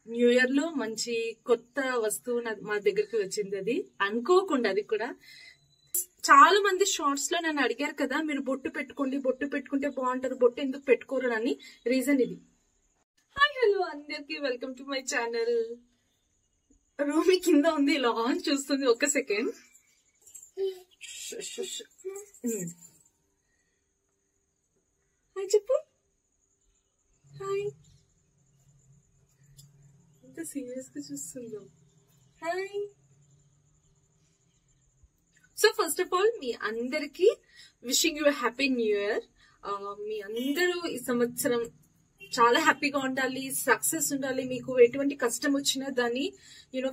New year లో మంచి కొత్త వస్తువు మా దగ్గరికి వచ్చింది. అది అనుకోకుండా, అది కూడా చాలా మంది షార్ట్స్ లో నన్ను అడిగారు కదా, మీరు బొట్టు పెట్టుకోండి, బొట్టు పెట్టుకుంటే బాగుంటది, బొట్టు ఎందుకు పెట్టుకోరు అని. రీజన్ ఇది. హాయ్ హలో అందరికి, వెల్కమ్ టు మై ఛానల్. రూమి కింద ఉంది, ఇలా ఆన్ చూస్తుంది. ఒక్క సెకండ్. హాయ్ చెప్పు. హాయ్. ఎంత సీరియస్ గా చూస్తుందో. Hi. So first of all మీ అందరికి wishing you happy new year. మీ అందరూ ఈ సంవత్సరం చాలా హ్యాపీగా ఉండాలి, సక్సెస్ ఉండాలి. మీకు ఎటువంటి కష్టం వచ్చినా దాన్ని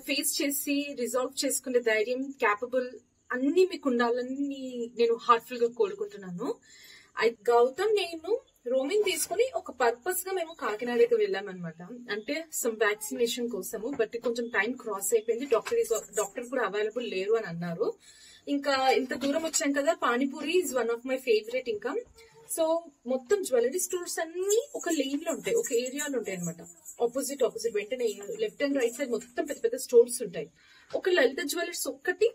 ఫేస్ చేసి రిజాల్వ్ చేసుకునే ధైర్యం, క్యాపబుల్ అన్ని మీకు ఉండాలని నేను హార్ట్ఫుల్ గా కోరుకుంటున్నాను. గౌతమ్ నేను రోమింగ్ తీసుకుని ఒక పర్పస్ గా మేము కాకినాడకి వెళ్ళామన్నమాట. అంటే సమ్ వ్యాక్సినేషన్ కోసము. బట్ కొంచెం టైం క్రాస్ అయిపోయింది. డాక్టర్ కూడా అవైలబుల్ లేరు అని అన్నారు. ఇంకా ఇంత దూరం వచ్చాం కదా. Panipuri is one of my favourite. ఇంకా సో మొత్తం జ్యువెలరీ స్టోర్స్ అన్ని ఒక లైన్ లో ఉంటాయి, ఒక ఏరియాలో ఉంటాయి అనమాట. ఆపోజిట్ వెంటనే లెఫ్ట్ అండ్ రైట్ సైడ్ మొత్తం పెద్ద పెద్ద స్టోర్స్ ఉంటాయి. ఒక లలిత జ్యువెలర్స్ ఒక్కటి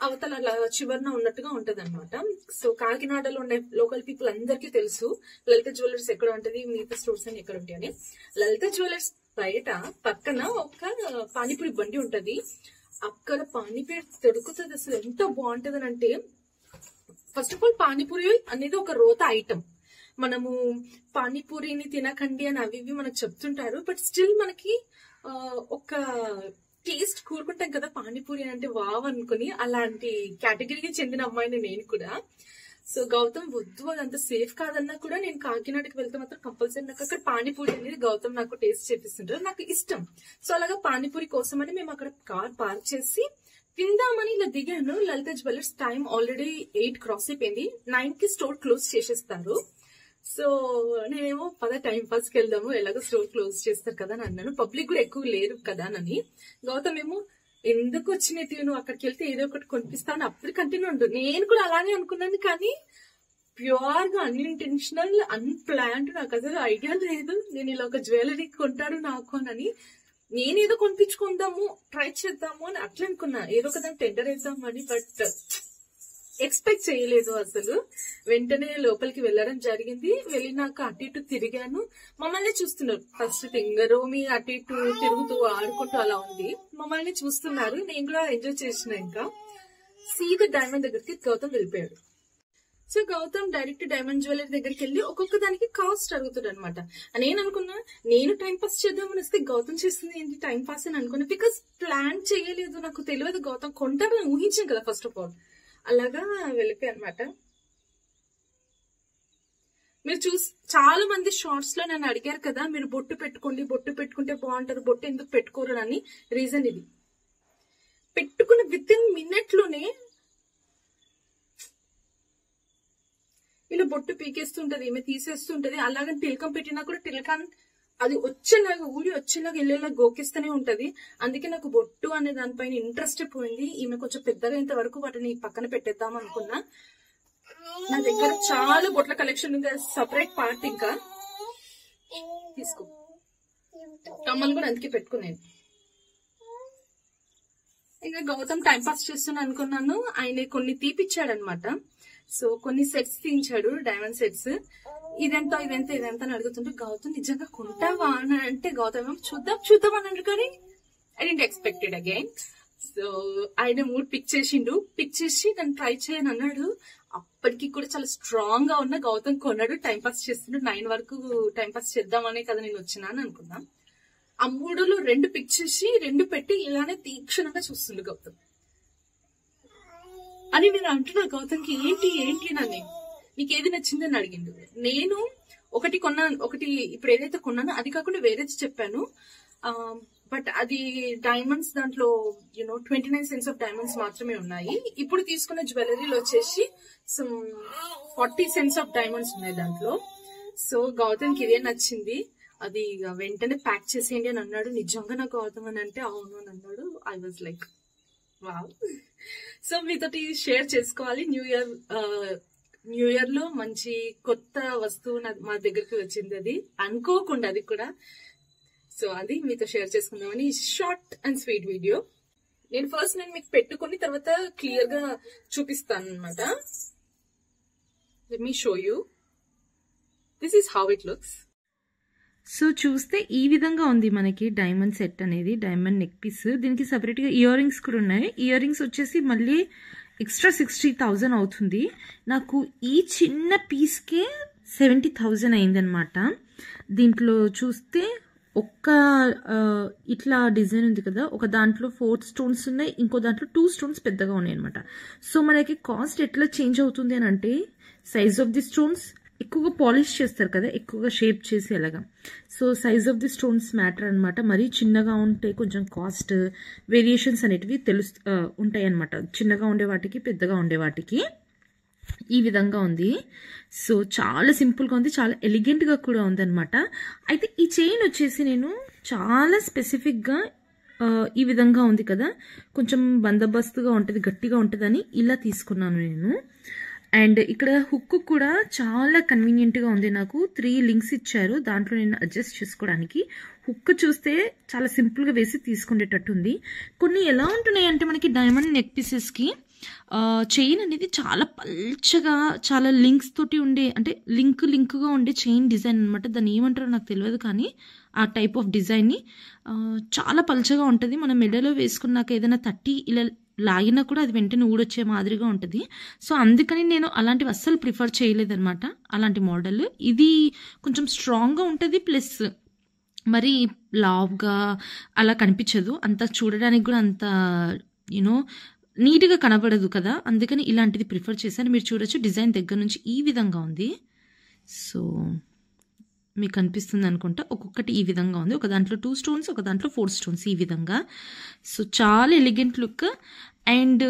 అవతల చివరన ఉన్నట్టుగా ఉంటది అనమాట. సో కాకినాడలో ఉండే లోకల్ పీపుల్ అందరికీ తెలుసు లలిత జ్యువెలర్స్ ఎక్కడ ఉంటది, మిగతా స్టోర్స్ అని ఎక్కడ ఉంటాయని. లలిత జ్యువెలర్స్ బయట పక్కన ఒక పానీపూరి బండి ఉంటది. అక్కడ పానీపూరి దొరుకుతుంది. అసలు ఎంత బాగుంటది అంటే, ఫస్ట్ ఆఫ్ ఆల్ పానీపూరి అనేది ఒక రోత ఐటమ్. మనము పానీపూరిని తినకండి అని అవి ఇవి మనకు చెప్తుంటారు. బట్ స్టిల్ మనకి ఒక టేస్ట్ కూరుకుంటాం కదా పానీపూరి అంటే, వావ్ అనుకుని. అలాంటి కేటగిరీకి చెందిన అమ్మాయిని నేను కూడా. సో గౌతమ్ వద్దు, అదంతా సేఫ్ కాదన్నా కూడా నేను కాకినాడకి వెళ్తే మాత్రం కంపల్సరీ నాకు అక్కడ పానీపూరి అనేది గౌతమ్ నాకు టేస్ట్ చేపిస్తుంటారు. నాకు ఇష్టం. సో అలాగా పానీపూరి కోసం అని మేము అక్కడ కార్ పార్క్ చేసి తిందామని ఇలా దిగాను. లలిత జ్యువెలర్స్ టైం ఆల్రెడీ 8 క్రాస్ అయిపోయింది. 9 కి స్టోర్ క్లోజ్ చేసేస్తారు. సో నేనేమో టైం పాస్ కి వెళ్దాము, ఎలాగో స్టోర్ క్లోజ్ చేస్తారు కదా అని అన్నాను. పబ్లిక్ కూడా ఎక్కువ లేరు కదా అని. గౌతమ్ ఏమో ఎందుకు వచ్చినట్టు, నువ్వు అక్కడికి వెళ్తే ఏదో ఒకటి కొనిపిస్తాను అప్పుడు కంటిన్యూ ఉండు. నేను కూడా అలానే అనుకున్నాను. కానీ ప్యూర్ గా అన్ఇంటెన్షనల్, అన్ప్లాన్డ్, నాకు అసలు ఐడియా లేదు నేను ఇలా ఒక జ్యువెలరీ కొంటారు నాకు అని. నేనేదో కొనిపించుకుందాము, ట్రై చేద్దాము అని అట్లా అనుకున్నా. ఏదో కదా టెండర్ వేద్దాం అని. బట్ ఎక్స్పెక్ట్ చేయలేదు అసలు. వెంటనే లోపలికి వెళ్ళడం జరిగింది. వెళ్ళినాక అటు ఇటు తిరిగాను. మమ్మల్ని చూస్తున్నారు. ఫస్ట్ థింగ్ రోమి అటు ఇటు తిరుగుతూ ఆడుకుంటూ అలా ఉంది. మమ్మల్ని చూస్తున్నారు. నేను కూడా ఎంజాయ్ చేసిన. ఇంకా సీదా డైమండ్ దగ్గరికి గౌతమ్ వెళ్ళిపోయాడు. So Gautam direct diamond jewellery దగ్గరికి వెళ్ళి ఒక్కొక్క దానికి కాస్ట్ అడుగుతాడు అనమాట. నేను అనుకున్నా నేను టైం పాస్ చేద్దామని వస్తే గౌతమ్ చేస్తుంది ఏంటి టైం పాస్ అని అనుకున్నా. బికాస్ ప్లాన్ చేయలేదు, నాకు తెలియదు గౌతమ్ కొంటాడని ఊహించాను కదా ఫస్ట్ ఆఫ్ ఆల్. అలాగా వెళ్ళిపోయి అనమాట. మీరు చాలా మంది షార్ట్స్ లో నన్ను అడిగారు కదా, మీరు బొట్టు పెట్టుకోండి, బొట్టు పెట్టుకుంటే బాగుంటది, బొట్టు ఎందుకు పెట్టుకోరు అని. రీజన్ ఇది. పెట్టుకున్న విత్ ఇన్ మినిట్ లోనే ఇలా బొట్టు పీకేస్తుంటది, ఈమె తీసేస్తుంటది. అలాగని తిలకం పెట్టినా కూడా తిలకాన్ అది వచ్చేలాగా ఊడి వచ్చేలాగా వెళ్ళేలా గోకిస్తూనే ఉంటది. అందుకే నాకు బొట్టు అనే దానిపైన ఇంట్రెస్ట్ పోయింది. ఈమె కొంచెం పెద్దగా ఇంత వరకు వాటిని పక్కన పెట్టేద్దాం అనుకున్నా. నా దగ్గర చాలా బొట్ల కలెక్షన్ ఉంది, సపరేట్ పార్ట్. ఇంకా తీసుకో, కమ్మలు కూడా అందుకే పెట్టుకున్నాను. ఇంకా గౌతమ్ టైం పాస్ చేస్తున్నా అనుకున్నాను. ఆయన కొన్ని తీపిచ్చాడనమాట. సో కొన్ని సెట్స్ తీయించాడు, డైమండ్ సెట్స్. ఇదెంత అని అడుగుతుంటే గౌతమ్ నిజంగా కొంటావా అని అంటే, గౌతమ్ చూద్దాం అని అంటారు. కానీ I didn't expected again. So ఆయన మూడ్ పిక్ చేసి నన్ను ట్రై చేయని అన్నాడు. అప్పటికి కూడా చాలా స్ట్రాంగ్ గా ఉన్న గౌతమ్ కొన్నాడు. టైం పాస్ చేస్తుండే. 9 వరకు టైం పాస్ చేద్దామనే కదా నేను వచ్చినా అని అనుకున్నా. ఆ 3లో 2 పిక్ చేసి 2 పెట్టి ఇలానే తీక్షణంగా చూస్తుండే గౌతమ్ అని. నేను అంటున్నా గౌతమ్కి ఏంటి నన్ను నీకు ఏది నచ్చిందని అడిగిండు. నేను ఒకటి కొన్నాను, ఒకటి ఇప్పుడు ఏదైతే కొన్నానో అది కాకుండా వేరేది చెప్పాను. బట్ అది డైమండ్స్, దాంట్లో 29 సెంట్స్ ఆఫ్ డైమండ్స్ మాత్రమే ఉన్నాయి. ఇప్పుడు తీసుకున్న జ్యువెలరీలో వచ్చేసి 40 సెంట్స్ ఆఫ్ డైమండ్స్ ఉన్నాయి దాంట్లో. సో గౌతమ్కి ఇదే నచ్చింది. అది వెంటనే ప్యాక్ చేసేయండి అని అన్నాడు. నిజంగా నాకు గౌతమ్ అని అంటే అవును అని అన్నాడు. I was like wow. So మీతోటి షేర్ చేసుకోవాలి. న్యూ ఇయర్ లో మంచి కొత్త వస్తువు మా దగ్గరికి వచ్చింది. అది అనుకోకుండా, అది కూడా సో అది మీతో షేర్ చేసుకుందామని షార్ట్ అండ్ స్వీట్ వీడియో. నేను మీకు పెట్టుకుని తర్వాత క్లియర్ గా చూపిస్తాను అనమాట. Let me show you. This is how it looks. So చూస్తే ఈ విధంగా ఉంది మనకి డైమండ్ సెట్ అనేది, డైమండ్ నెక్ పీస్. దీనికి సపరేట్ గా ఇయర్ రింగ్స్ కూడా ఉన్నాయి. ఇయర్ రింగ్స్ వచ్చేసి మళ్ళీ ఎక్స్ట్రా 60,000 అవుతుంది. నాకు ఈ చిన్న పీస్కే 70,000 అయిందనమాట. దీంట్లో చూస్తే ఇట్లా డిజైన్ ఉంది కదా, ఒక దాంట్లో 4 స్టోన్స్ ఉన్నాయి, ఇంకో దాంట్లో 2 స్టోన్స్ పెద్దగా ఉన్నాయి అనమాట. సో మనకి కాస్ట్ ఎట్లా చేంజ్ అవుతుంది అని అంటే, సైజ్ ఆఫ్ ది స్టోన్స్ ఎక్కువగా పాలిష్ చేస్తారు కదా, ఎక్కువగా షేప్ చేసి అలాగా. So size of the stones matter అనమాట. మరీ చిన్నగా ఉంటే కొంచెం కాస్ట్ వేరియేషన్స్ అనేటివి ఉంటాయి అనమాట. చిన్నగా ఉండే వాటికి, పెద్దగా ఉండే వాటికి. ఈ విధంగా ఉంది. సో చాలా సింపుల్గా ఉంది, చాలా ఎలిగెంట్గా కూడా ఉందన్నమాట. అయితే ఈ చైన్ వచ్చేసి నేను చాలా స్పెసిఫిక్గా ఈ విధంగా ఉంది కదా, కొంచెం బందోబస్తుగా ఉంటుంది, గట్టిగా ఉంటుందని ఇలా తీసుకున్నాను నేను. అండ్ ఇక్కడ హుక్ కూడా చాలా కన్వీనియంట్గా ఉంది. నాకు 3 లింక్స్ ఇచ్చారు, దాంట్లో నేను అడ్జస్ట్ చేసుకోవడానికి. హుక్ చూస్తే చాలా సింపుల్గా వేసి తీసుకునేటట్టు ఉంది. కొన్ని ఎలా ఉంటున్నాయి అంటే మనకి డైమండ్ నెక్ పీసెస్కి చైన్ అనేది చాలా పల్చగా, చాలా లింక్స్ తోటి ఉండే, అంటే లింక్గా ఉండే చైన్ డిజైన్ అనమాట. దాన్ని ఏమంటారో నాకు తెలియదు, కానీ ఆ టైప్ ఆఫ్ డిజైన్ని చాలా పల్చగా ఉంటుంది. మనం మెడలో వేసుకున్నాక ఏదైనా తట్టి ఇలా లాగినా కూడా అది వెంటనే ఊడొచ్చే మాదిరిగా ఉంటుంది. సో అందుకని నేను అలాంటివి అస్సలు ప్రిఫర్ చేయలేదన్నమాట, అలాంటి మోడల్. ఇది కొంచెం స్ట్రాంగ్గా ఉంటుంది, ప్లస్ మరి లావ్గా అలా కనిపించదు, అంత చూడడానికి కూడా అంత నీట్గా కనబడదు కదా, అందుకని ఇలాంటిది ప్రిఫర్ చేశాను. మీరు చూడొచ్చు డిజైన్ దగ్గర నుంచి ఈ విధంగా ఉంది. సో మీకు కనిపిస్తుంది అనుకుంటా, ఒక్కొక్కటి ఈ విధంగా ఉంది. ఒక దాంట్లో 2 స్టోన్స్, ఒక దాంట్లో 4 స్టోన్స్, ఈ విధంగా. సో చాలా ఎలిగెంట్ లుక్. అండ్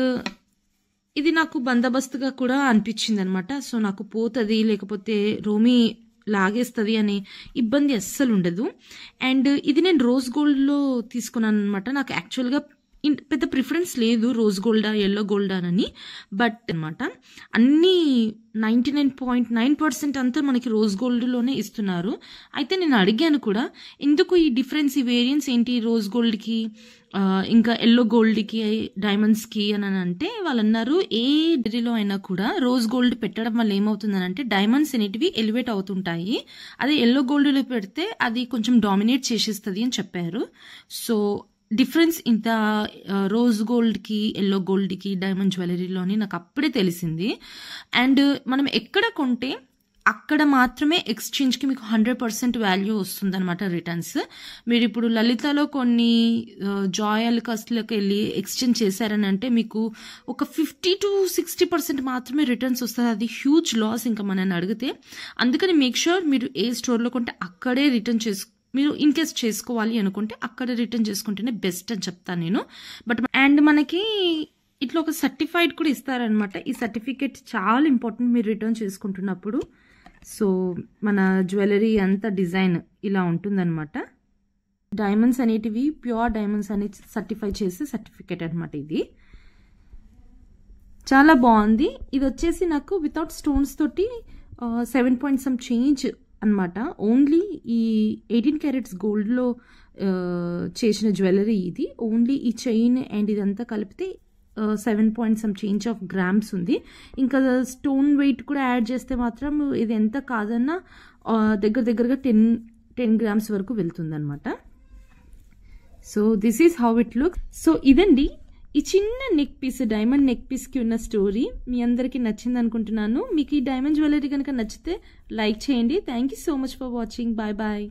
ఇది నాకు బందోబస్తుగా కూడా అనిపించింది అనమాట. సో నాకు పోతుంది, లేకపోతే రోమి లాగేస్తుంది అనే ఇబ్బంది అస్సలు ఉండదు. అండ్ ఇది నేను రోజ్ గోల్డ్లో తీసుకున్నాను అనమాట. నాకు యాక్చువల్గా పెద్ద ప్రిఫరెన్స్ లేదు రోజ్ గోల్డా, ఎల్లో గోల్డా అని. బట్ అనమాట అన్నీ 99.9% అంతా మనకి రోజ్ గోల్డ్లోనే ఇస్తున్నారు. అయితే నేను అడిగాను కూడా, ఎందుకు ఈ డిఫరెన్స్, ఈ వేరియన్స్ ఏంటి రోజ్ గోల్డ్కి ఇంకా ఎల్లో గోల్డ్కి, డైమండ్స్కి అని అంటే, వాళ్ళు అన్నారు ఏ డిగ్రీలో అయినా కూడా రోజ్ గోల్డ్ పెట్టడం వల్ల ఏమవుతుందని అంటే డైమండ్స్ అనేటివి ఎలివేట్ అవుతుంటాయి, అదే ఎల్లో గోల్డ్లో పెడితే అది కొంచెం డామినేట్ చేసేస్తుంది అని చెప్పారు. సో డిఫరెన్స్ ఇంత రోజ్ గోల్డ్కి, ఎల్లో గోల్డ్కి, డైమండ్ జ్యువెలరీలోని నాకు అప్పుడే తెలిసింది. అండ్ మనం ఎక్కడ కొంటే అక్కడ మాత్రమే ఎక్స్చేంజ్కి మీకు 100% వాల్యూ వస్తుంది అనమాట, రిటర్న్స్. మీరు ఇప్పుడు లలితలో కొన్ని జాయల్ కస్ట్లకు వెళ్ళి ఎక్స్చేంజ్ చేశారని అంటే మీకు ఒక 50 to 60% మాత్రమే రిటర్న్స్ వస్తుంది. అది హ్యూజ్ లాస్ ఇంకా మనల్ని అడిగితే. అందుకని మేక్ ష్యూర్ మీరు ఏ స్టోర్లో కొంటే అక్కడే రిటర్న్ మీరు ఇన్ కేస్ చేసుకోవాలి అనుకుంటే అక్కడ రిటర్న్ చేసుకుంటేనే బెస్ట్ అని చెప్తాను నేను. బట్ అండ్ మనకి ఇట్లా ఒక సర్టిఫైడ్ కూడా ఇస్తారనమాట. ఈ సర్టిఫికేట్ చాలా ఇంపార్టెంట్ మీరు రిటర్న్ చేసుకుంటున్నప్పుడు. సో మన జ్యువెలరీ అంతా డిజైన్ ఇలా ఉంటుందన్నమాట. డైమండ్స్ అనేటివి ప్యూర్ డైమండ్స్ అని సర్టిఫై చేసే సర్టిఫికేట్ అనమాట ఇది. చాలా బాగుంది. ఇది వచ్చేసి నాకు వితౌట్ స్టోన్స్ తోటి 7 point some చేంజ్ అనమాట. ఓన్లీ ఈ 18 క్యారెట్స్ గోల్డ్లో చేసిన జ్యువెలరీ ఇది. ఓన్లీ ఈ చైన్ అండ్ ఇదంతా కలిపితే 7 point some change of grams ఉంది. ఇంకా స్టోన్ వెయిట్ కూడా యాడ్ చేస్తే మాత్రం ఇది ఎంత కాదన్నా దగ్గరగా 10 grams వరకు వెళ్తుంది అనమాట. So this is how it look. So ఇదండి ఈ చిన్న నెక్ పీస్, డైమండ్ నెక్ పీస్కి ఉన్న స్టోరీ. మీ అందరికీ నచ్చింది అనుకుంటున్నాను. మీకు ఈ డైమండ్ జ్యువెలరీ కనుక నచ్చితే లైక్ చేయండి. Thank you so much for watching. Bye bye.